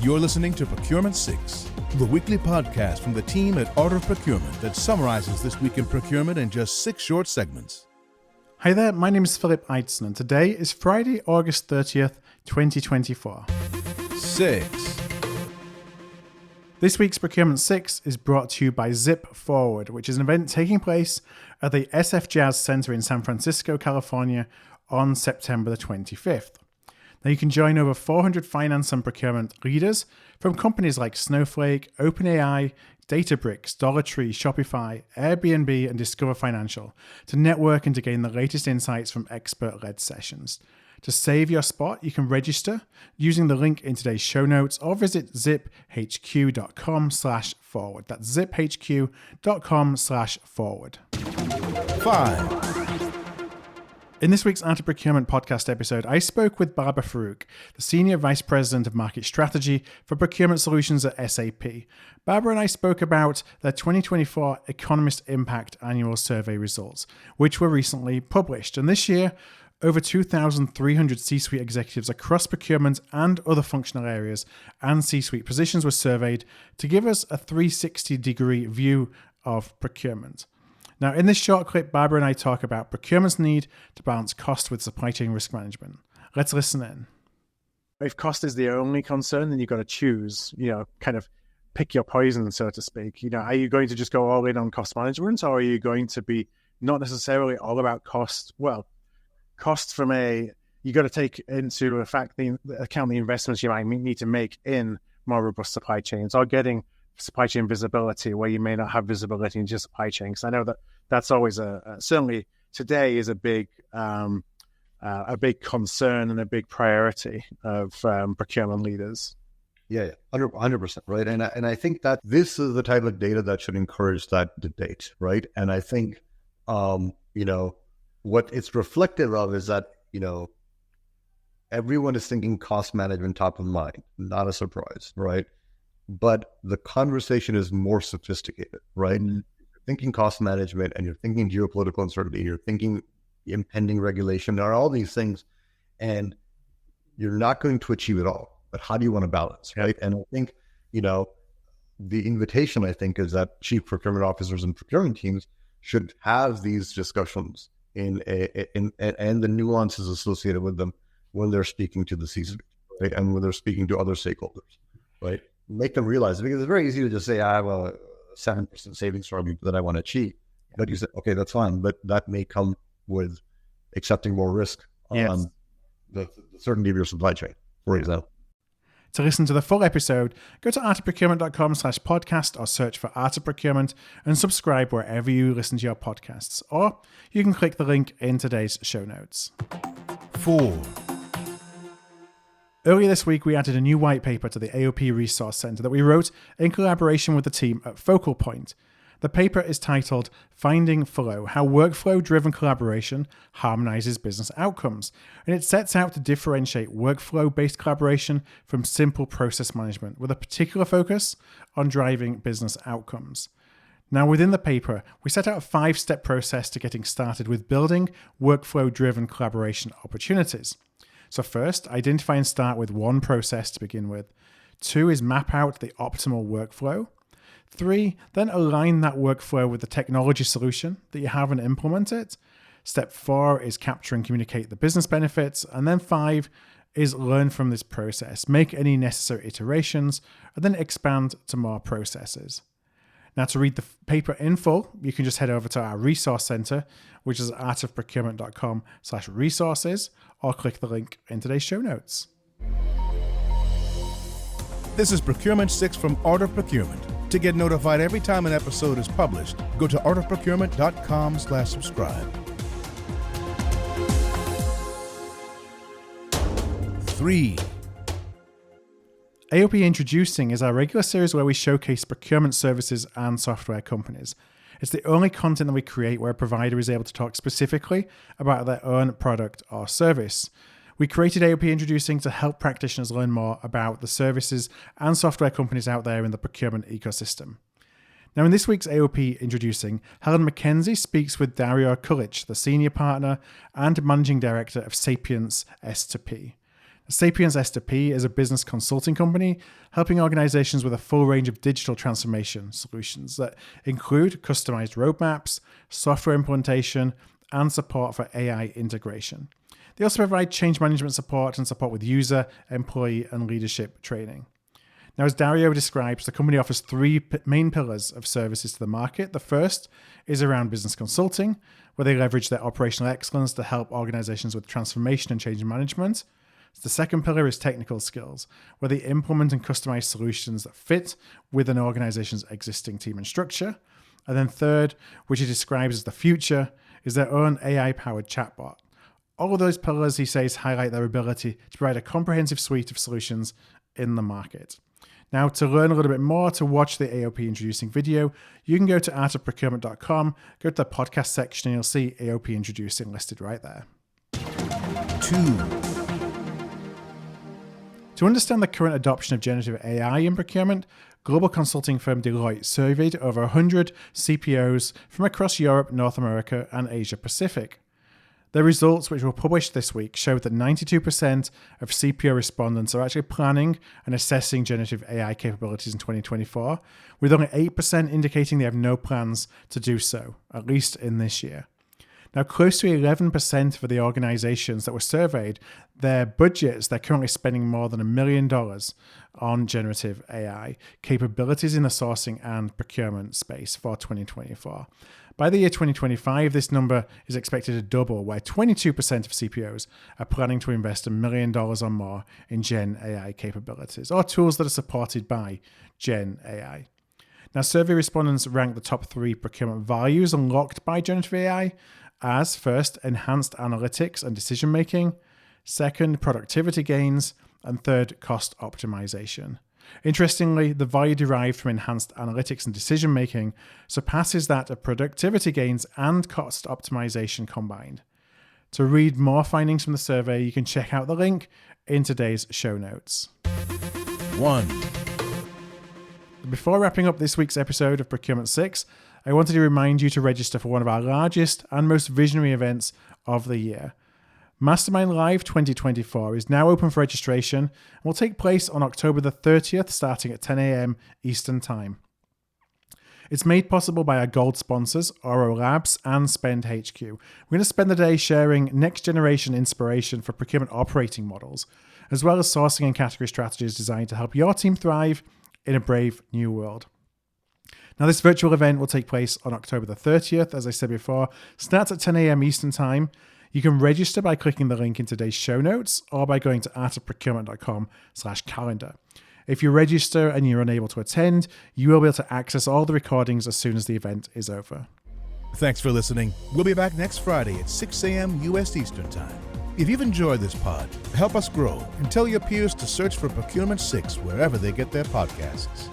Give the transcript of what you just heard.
You're listening to Procurement 6, the weekly podcast from the team at Art of Procurement that summarizes this week in procurement in just 6 short segments. Hi there, my name is Philip Eitzen, and today is Friday, August 30th, 2024. 6. This week's Procurement 6 is brought to you by Zip Forward, which is an event taking place at the SF Jazz Center in San Francisco, California on September the 25th. Now you can join over 400 finance and procurement leaders from companies like Snowflake, OpenAI, Databricks, Dollar Tree, Shopify, Airbnb, and Discover Financial to network and to gain the latest insights from expert-led sessions. To save your spot, you can register using the link in today's show notes or visit ziphq.com/forward. That's ziphq.com/forward. 5. In this week's Art of Procurement podcast episode, I spoke with Barbara Farooq, the Senior Vice President of Market Strategy for Procurement Solutions at SAP. Barbara and I spoke about their 2024 Economist Impact Annual Survey results, which were recently published. And this year, over 2,300 C-suite executives across procurement and other functional areas and C-suite positions were surveyed to give us a 360-degree view of procurement. Now, in this short clip, Barbara and I talk about procurement's need to balance cost with supply chain risk management. Let's listen in. If cost is the only concern, then you've got to choose, kind of pick your poison, so to speak. Are you going to just go all in on cost management, or are you going to be not necessarily all about cost? Well, cost you got to take into account the investments you might need to make in more robust supply chains or getting supply chain visibility where you may not have visibility into your supply chain. Because I know that's always certainly today is a big concern and a big priority of procurement leaders. Yeah, 100%, right? And I think that this is the type of data that should encourage that debate, right? And I think, what it's reflective of is that, everyone is thinking cost management top of mind, not a surprise, right? But the conversation is more sophisticated, right? Mm-hmm. You're thinking cost management and you're thinking geopolitical uncertainty, you're thinking impending regulation, there are all these things, and you're not going to achieve it all. But how do you want to balance, right? And I think, the invitation, I think, is that chief procurement officers and procurement teams should have these discussions and the nuances associated with them when they're speaking to the C-suite, right? And when they're speaking to other stakeholders, right? Make them realize it, because it's very easy to just say, I have a 7% savings target that I want to achieve. But you say, okay, that's fine, but that may come with accepting more risk on the certainty of your supply chain, for example. To listen to the full episode, go to artofprocurement.com/podcast or search for Art of Procurement and subscribe wherever you listen to your podcasts. Or you can click the link in today's show notes. 4. Earlier this week, we added a new white paper to the AOP Resource Center that we wrote in collaboration with the team at Focal Point. The paper is titled Finding Flow: How Workflow-Driven Collaboration Harmonizes Business Outcomes, and it sets out to differentiate workflow-based collaboration from simple process management, with a particular focus on driving business outcomes. Now, within the paper, we set out a 5-step process to getting started with building workflow-driven collaboration opportunities. So first, identify and start with one process to begin with. 2 is map out the optimal workflow. 3, then align that workflow with the technology solution that you have and implement it. Step 4 is capture and communicate the business benefits. And then 5 is learn from this process, make any necessary iterations, and then expand to more processes. Now, to read the paper in full, you can just head over to our resource center, which is artofprocurement.com/resources, or click the link in today's show notes. This is Procurement 6 from Art of Procurement. To get notified every time an episode is published, go to artofprocurement.com/subscribe. 3. AOP Introducing is our regular series where we showcase procurement services and software companies. It's the only content that we create where a provider is able to talk specifically about their own product or service. We created AOP Introducing to help practitioners learn more about the services and software companies out there in the procurement ecosystem. Now, in this week's AOP Introducing, Helen McKenzie speaks with Dario Kulic, the Senior Partner and Managing Director of Sapience S2P. Sapiens S2P is a business consulting company helping organizations with a full range of digital transformation solutions that include customized roadmaps, software implementation, and support for AI integration. They also provide change management support and support with user, employee, and leadership training. Now, as Dario describes, the company offers three main pillars of services to the market. The first is around business consulting, where they leverage their operational excellence to help organizations with transformation and change management. The second pillar is technical skills, where they implement and customize solutions that fit with an organization's existing team and structure. And then third, which he describes as the future, is their own AI-powered chatbot. All of those pillars, he says, highlight their ability to provide a comprehensive suite of solutions in the market. Now, to learn a little bit more, to watch the AOP introducing video, you can go to artofprocurement.com, go to the podcast section, and you'll see AOP introducing listed right there. 2. To understand the current adoption of generative AI in procurement, global consulting firm Deloitte surveyed over 100 CPOs from across Europe, North America, and Asia Pacific. The results, which were published this week, showed that 92% of CPO respondents are actually planning and assessing generative AI capabilities in 2024, with only 8% indicating they have no plans to do so, at least in this year. Now, close to 11% for the organizations that were surveyed, their budgets, they're currently spending more than $1 million on generative AI capabilities in the sourcing and procurement space for 2024. By the year 2025, this number is expected to double, where 22% of CPOs are planning to invest $1 million or more in Gen AI capabilities, or tools that are supported by Gen AI. Now, survey respondents ranked the top 3 procurement values unlocked by generative AI as first, enhanced analytics and decision-making, second, productivity gains, and third, cost optimization. Interestingly, the value derived from enhanced analytics and decision-making surpasses that of productivity gains and cost optimization combined. To read more findings from the survey, you can check out the link in today's show notes. 1. Before wrapping up this week's episode of Procurement 6, I wanted to remind you to register for one of our largest and most visionary events of the year. Mastermind Live 2024 is now open for registration and will take place on October the 30th, starting at 10 a.m. Eastern Time. It's made possible by our gold sponsors, Oro Labs and Spend HQ. We're going to spend the day sharing next-generation inspiration for procurement operating models, as well as sourcing and category strategies designed to help your team thrive in a brave new world. Now, this virtual event will take place on October the 30th, as I said before, starts at 10 a.m. Eastern Time. You can register by clicking the link in today's show notes or by going to artofprocurement.com/calendar. If you register and you're unable to attend, you will be able to access all the recordings as soon as the event is over. Thanks for listening. We'll be back next Friday at 6 a.m. U.S. Eastern Time. If you've enjoyed this pod, help us grow and tell your peers to search for Procurement 6 wherever they get their podcasts.